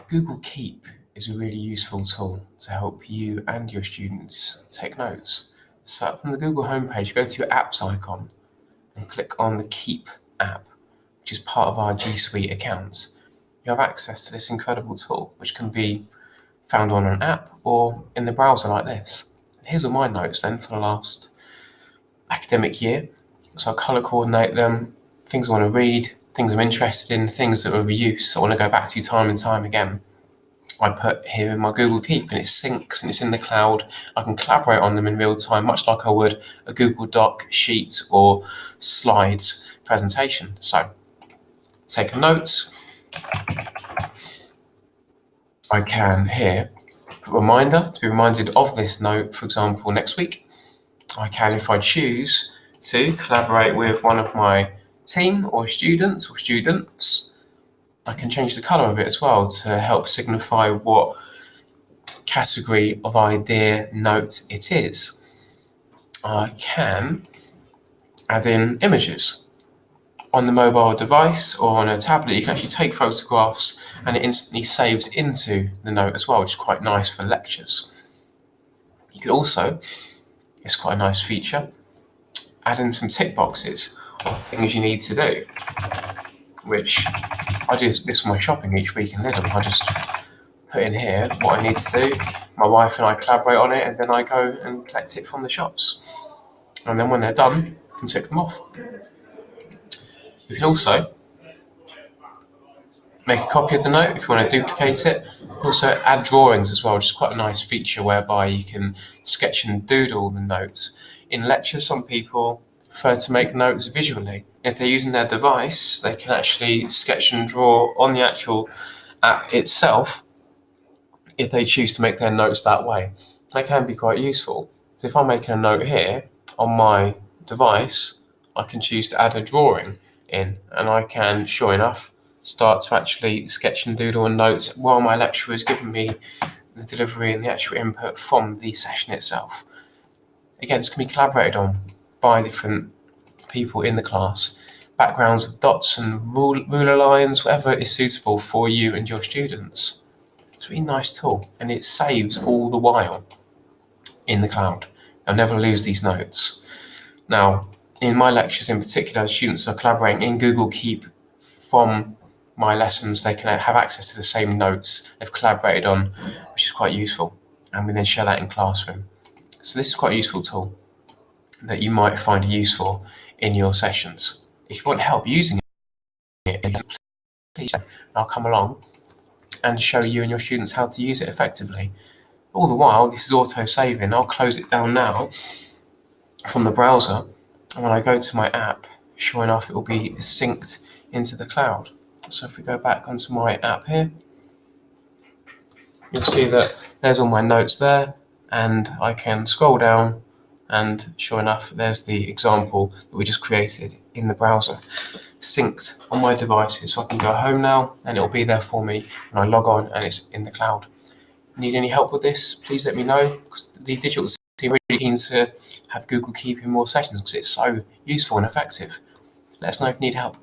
Google Keep is a really useful tool to help you and your students take notes. So from the Google homepage, go to your apps icon and click on the Keep app, which is part of our G Suite account. You have access to this incredible tool, which can be found on an app or in the browser like this. Here's all my notes then for the last academic year. So I colour coordinate them, things I want to read, things I'm interested in, things that are reuse I want to go back to time and time again. I put here in my Google Keep, and it syncs and it's in the cloud. I can collaborate on them in real time, much like I would a Google Doc, sheet, or slides presentation. So take a note. I can here put a reminder to be reminded of this note, for example, next week. I can, if I choose to, collaborate with one of my team or students, I can change the colour of it as well to help signify what category of idea note it is. I can add in images. On the mobile device or on a tablet, you can actually take photographs and it instantly saves into the note as well, which is quite nice for lectures. You can also, it's quite a nice feature, add in some tick boxes of things you need to do, which I do this for my shopping each week in Lidl. I just put in here what I need to do. My wife and I collaborate on it, and then I go and collect it from the shops. And then when they're done, I can tick them off. You can also make a copy of the note if you want to duplicate it. Also add drawings as well, which is quite a nice feature whereby you can sketch and doodle the notes. In lectures, some people prefer to make notes visually. If they're using their device, they can actually sketch and draw on the actual app itself if they choose to make their notes that way. That can be quite useful. So if I'm making a note here on my device, I can choose to add a drawing in, and I can, sure enough, start to actually sketch and doodle and notes while my lecturer is giving me the delivery and the actual input from the session itself. Again, this can be collaborated on by different people in the class. Backgrounds with dots and ruler lines, whatever is suitable for you and your students. It's a really nice tool, and it saves all the while in the cloud. They'll never lose these notes. Now, in my lectures in particular, students are collaborating in Google Keep from my lessons. They can have access to the same notes they've collaborated on, which is quite useful, and we then share that in classroom. So this is quite a useful tool that you might find useful in your sessions. If you want help using it, please, I'll come along and show you and your students how to use it effectively. All the while, this is auto-saving. I'll close it down now from the browser, and when I go to my app, sure enough, it will be synced into the cloud. So if we go back onto my app here, you'll see that there's all my notes there, and I can scroll down, and sure enough, there's the example that we just created in the browser, synced on my devices. So I can go home now, and it'll be there for me when I log on, and it's in the cloud. Need any help with this, please let me know, because the digital team are really keen to have Google Keep in more sessions because it's so useful and effective. Let us know if you need help.